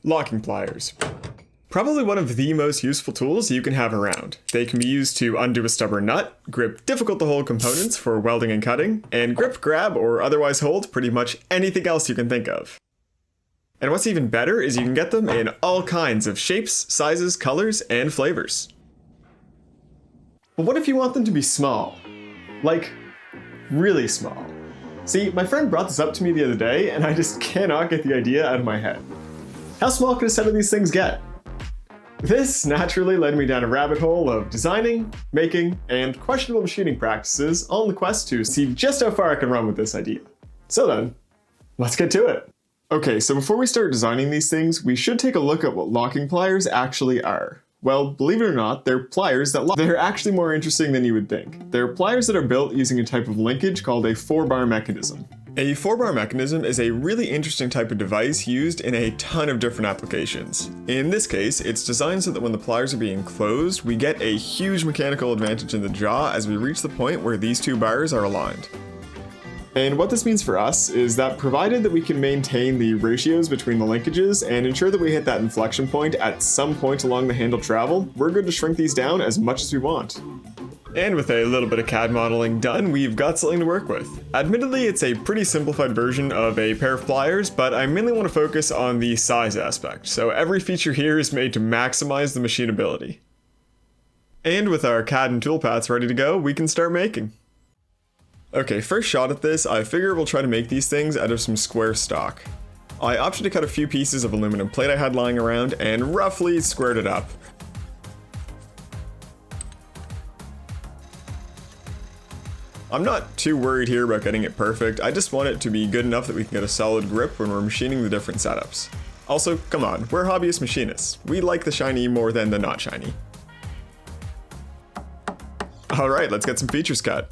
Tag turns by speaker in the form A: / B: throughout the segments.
A: Locking pliers. Probably one of the most useful tools you can have around. They can be used to undo a stubborn nut, grip difficult to hold components for welding and cutting, and grip, grab, or otherwise hold pretty much anything else you can think of. And what's even better is you can get them in all kinds of shapes, sizes, colors, and flavors. But what if you want them to be small? Like, really small. See, my friend brought this up to me the other day, and I just cannot get the idea out of my head. How small could a set of these things get? This naturally led me down a rabbit hole of designing, making, and questionable machining practices on the quest to see just how far I can run with this idea. So then, let's get to it. Okay, so before we start designing these things, we should take a look at what locking pliers actually are. Well, believe it or not, they're pliers that lock. They're actually more interesting than you would think. They're pliers that are built using a type of linkage called a 4-bar mechanism. A 4-bar mechanism is a really interesting type of device used in a ton of different applications. In this case, it's designed so that when the pliers are being closed, we get a huge mechanical advantage in the jaw as we reach the point where these two bars are aligned. And what this means for us is that provided that we can maintain the ratios between the linkages and ensure that we hit that inflection point at some point along the handle travel, we're good to shrink these down as much as we want. And with a little bit of CAD modeling done, we've got something to work with. Admittedly, it's a pretty simplified version of a pair of pliers, but I mainly want to focus on the size aspect, so every feature here is made to maximize the machinability. And with our CAD and toolpaths ready to go, we can start making. Okay, first shot at this, I figure we'll try to make these things out of some square stock. I opted to cut a few pieces of aluminum plate I had lying around and roughly squared it up. I'm not too worried here about getting it perfect, I just want it to be good enough that we can get a solid grip when we're machining the different setups. Also, come on, we're hobbyist machinists. We like the shiny more than the not shiny. Alright, let's get some features cut.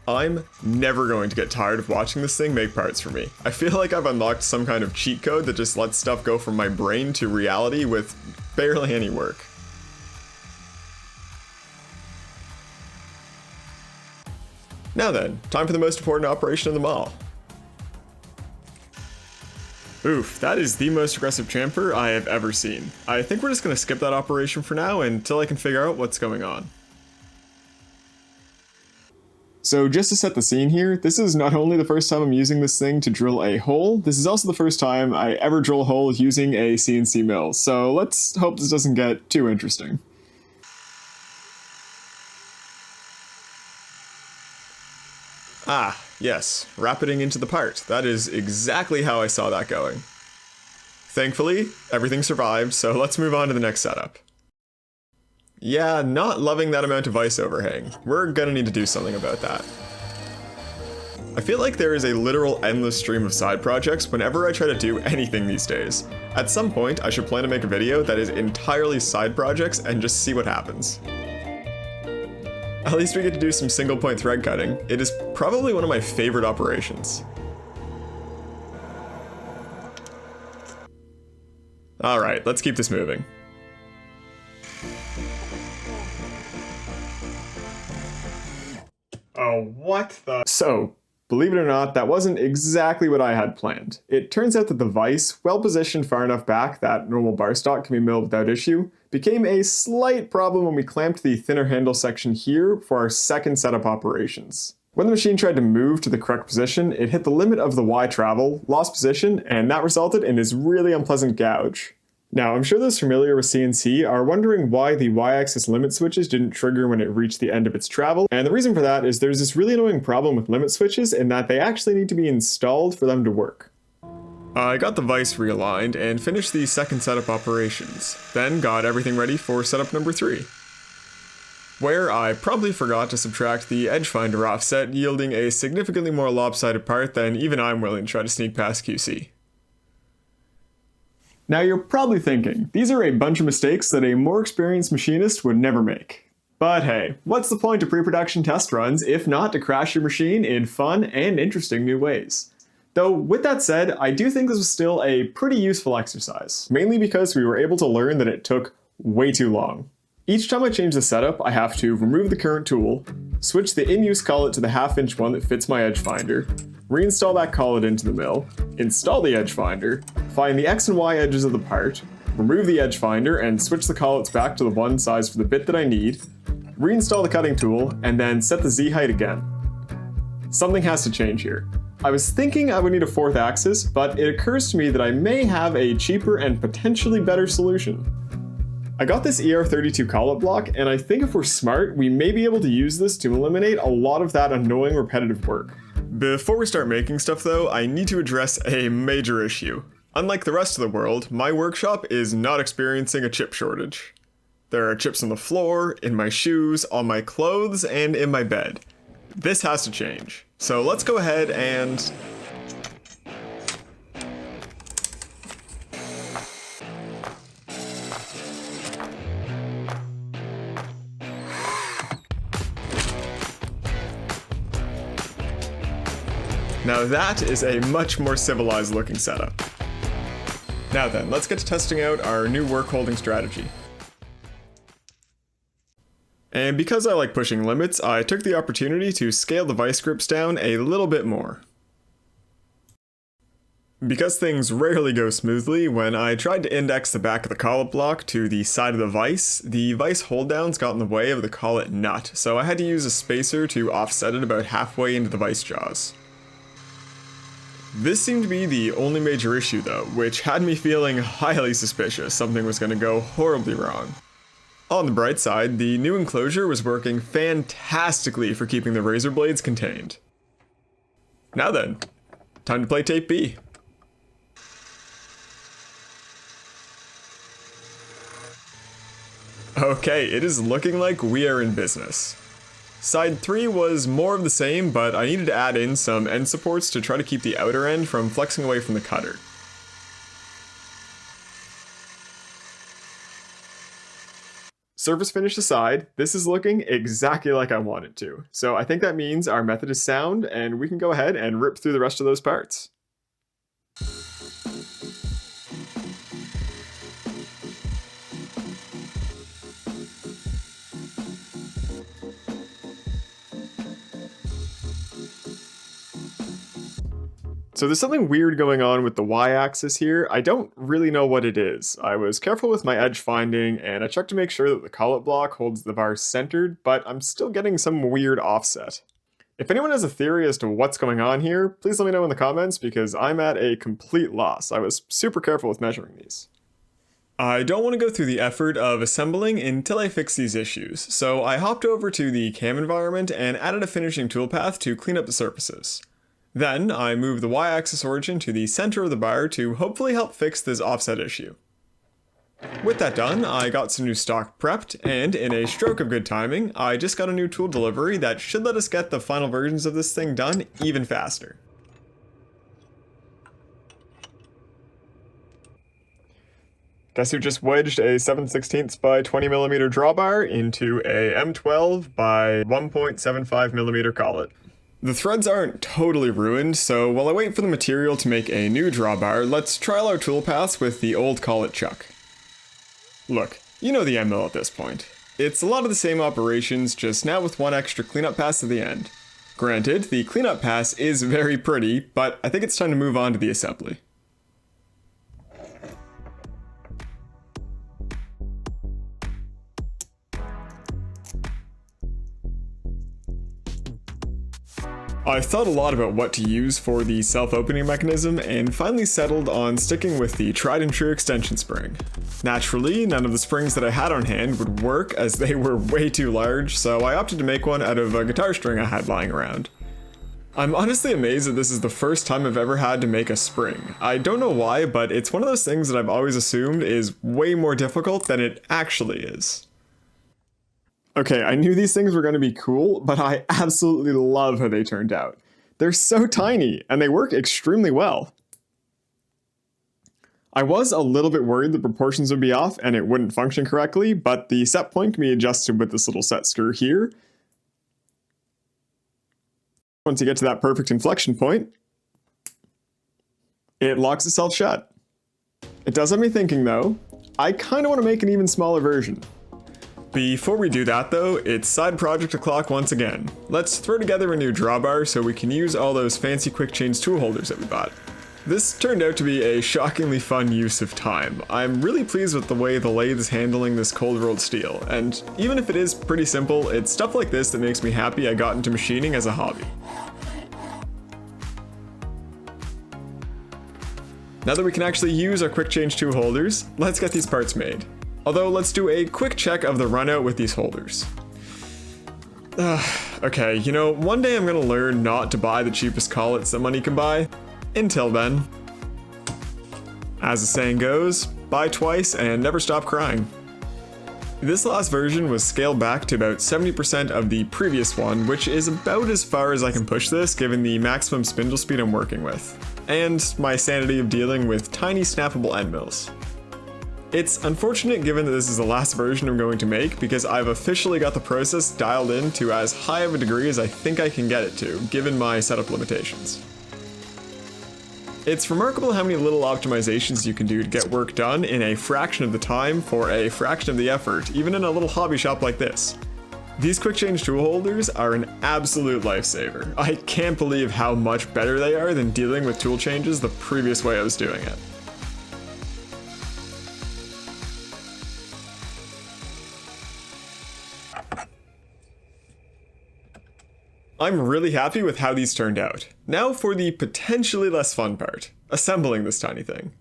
A: I'm never going to get tired of watching this thing make parts for me. I feel like I've unlocked some kind of cheat code that just lets stuff go from my brain to reality with barely any work. Now then, time for the most important operation of them all. Oof, that is the most aggressive chamfer I have ever seen. I think we're just going to skip that operation for now until I can figure out what's going on. So just to set the scene here, this is not only the first time I'm using this thing to drill a hole, this is also the first time I ever drill a hole using a CNC mill, so let's hope this doesn't get too interesting. Ah, yes, rapiding into the part. That is exactly how I saw that going. Thankfully, everything survived, so let's move on to the next setup. Yeah, not loving that amount of ice overhang. We're gonna need to do something about that. I feel like there is a literal endless stream of side projects whenever I try to do anything these days. At some point, I should plan to make a video that is entirely side projects and just see what happens. At least we get to do some single point thread cutting. It is probably one of my favorite operations. Alright, let's keep this moving. Oh, what the? So, believe it or not, that wasn't exactly what I had planned. It turns out that the vise, well positioned far enough back that normal bar stock can be milled without issue, became a slight problem when we clamped the thinner handle section here for our second setup operations. When the machine tried to move to the correct position, it hit the limit of the Y travel, lost position, and that resulted in this really unpleasant gouge. Now, I'm sure those familiar with CNC are wondering why the Y-axis limit switches didn't trigger when it reached the end of its travel, and the reason for that is there's this really annoying problem with limit switches in that they actually need to be installed for them to work. I got the vise realigned and finished the second setup operations, then got everything ready for setup number 3, where I probably forgot to subtract the edge finder offset, yielding a significantly more lopsided part than even I'm willing to try to sneak past QC. Now you're probably thinking, these are a bunch of mistakes that a more experienced machinist would never make. But hey, what's the point of pre-production test runs if not to crash your machine in fun and interesting new ways? Though with that said, I do think this was still a pretty useful exercise, mainly because we were able to learn that it took way too long. Each time I change the setup, I have to remove the current tool, switch the in-use collet to the 1/2 inch one that fits my edge finder, reinstall that collet into the mill, install the edge finder, find the X and Y edges of the part, remove the edge finder and switch the collets back to the one size for the bit that I need, reinstall the cutting tool, and then set the Z height again. Something has to change here. I was thinking I would need a 4th axis, but it occurs to me that I may have a cheaper and potentially better solution. I got this ER32 collet block, and I think if we're smart, we may be able to use this to eliminate a lot of that annoying repetitive work. Before we start making stuff though, I need to address a major issue. Unlike the rest of the world, my workshop is not experiencing a chip shortage. There are chips on the floor, in my shoes, on my clothes, and in my bed. This has to change. So let's go ahead and... Now that is a much more civilized looking setup. Now then, let's get to testing out our new work holding strategy. And because I like pushing limits, I took the opportunity to scale the vice grips down a little bit more. Because things rarely go smoothly, when I tried to index the back of the collet block to the side of the vice hold downs got in the way of the collet nut, so I had to use a spacer to offset it about halfway into the vice jaws. This seemed to be the only major issue though, which had me feeling highly suspicious something was going to go horribly wrong. On the bright side, the new enclosure was working fantastically for keeping the razor blades contained. Now then, time to play tape B. Okay, it is looking like we are in business. Side 3 was more of the same, but I needed to add in some end supports to try to keep the outer end from flexing away from the cutter. Surface finish aside, this is looking exactly like I want it to. So I think that means our method is sound and we can go ahead and rip through the rest of those parts. So there's something weird going on with the y-axis here. I don't really know what it is. I was careful with my edge finding, and I checked to make sure that the collet block holds the bar centered, but I'm still getting some weird offset. If anyone has a theory as to what's going on here, please let me know in the comments, because I'm at a complete loss. I was super careful with measuring these. I don't want to go through the effort of assembling until I fix these issues, so I hopped over to the cam environment and added a finishing toolpath to clean up the surfaces. Then, I moved the y-axis origin to the center of the bar to hopefully help fix this offset issue. With that done, I got some new stock prepped, and in a stroke of good timing, I just got a new tool delivery that should let us get the final versions of this thing done even faster. Guess who just wedged a 7/16 by 20mm drawbar into a M12 by 1.75mm collet. The threads aren't totally ruined, so while I wait for the material to make a new drawbar, let's trial our toolpaths with the old collet chuck. Look, you know the ML at this point. It's a lot of the same operations, just now with one extra cleanup pass at the end. Granted, the cleanup pass is very pretty, but I think it's time to move on to the assembly. I've thought a lot about what to use for the self-opening mechanism and finally settled on sticking with the tried and true extension spring. Naturally, none of the springs that I had on hand would work as they were way too large, so I opted to make one out of a guitar string I had lying around. I'm honestly amazed that this is the first time I've ever had to make a spring. I don't know why, but it's one of those things that I've always assumed is way more difficult than it actually is. Okay, I knew these things were going to be cool, but I absolutely love how they turned out. They're so tiny, and they work extremely well. I was a little bit worried the proportions would be off and it wouldn't function correctly, but the set point can be adjusted with this little set screw here. Once you get to that perfect inflection point, it locks itself shut. It does have me thinking though, I kind of want to make an even smaller version. Before we do that though, it's side project o'clock once again. Let's throw together a new drawbar so we can use all those fancy quick change tool holders that we bought. This turned out to be a shockingly fun use of time. I'm really pleased with the way the lathe is handling this cold rolled steel, and even if it is pretty simple, it's stuff like this that makes me happy I got into machining as a hobby. Now that we can actually use our quick change tool holders, let's get these parts made. Although let's do a quick check of the runout with these holders. Okay, you know, one day I'm gonna learn not to buy the cheapest collets that money can buy. Until then, as the saying goes, buy twice and never stop crying. This last version was scaled back to about 70% of the previous one, which is about as far as I can push this given the maximum spindle speed I'm working with, and my sanity of dealing with tiny snappable end mills. It's unfortunate given that this is the last version I'm going to make because I've officially got the process dialed in to as high of a degree as I think I can get it to, given my setup limitations. It's remarkable how many little optimizations you can do to get work done in a fraction of the time for a fraction of the effort, even in a little hobby shop like this. These quick change tool holders are an absolute lifesaver. I can't believe how much better they are than dealing with tool changes the previous way I was doing it. I'm really happy with how these turned out. Now for the potentially less fun part, assembling this tiny thing.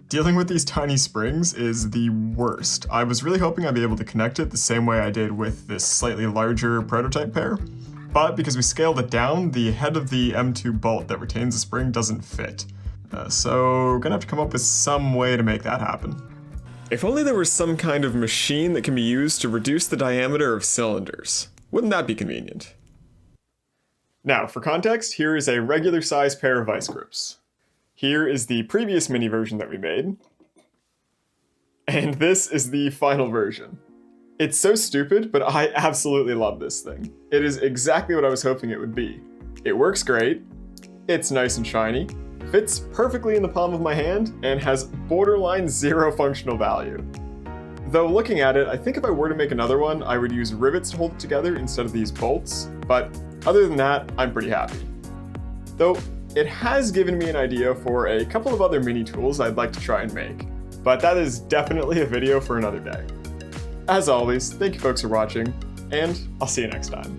A: Dealing with these tiny springs is the worst. I was really hoping I'd be able to connect it the same way I did with this slightly larger prototype pair. But because we scaled it down, the head of the M2 bolt that retains the spring doesn't fit. So we're gonna have to come up with some way to make that happen. If only there was some kind of machine that can be used to reduce the diameter of cylinders. Wouldn't that be convenient? Now, for context, here is a regular size pair of vice grips. Here is the previous mini version that we made. And this is the final version. It's so stupid, but I absolutely love this thing. It is exactly what I was hoping it would be. It works great, it's nice and shiny, fits perfectly in the palm of my hand, and has borderline zero functional value. Though looking at it, I think if I were to make another one, I would use rivets to hold it together instead of these bolts, but other than that, I'm pretty happy. Though, it has given me an idea for a couple of other mini tools I'd like to try and make, but that is definitely a video for another day. As always, thank you folks for watching, and I'll see you next time.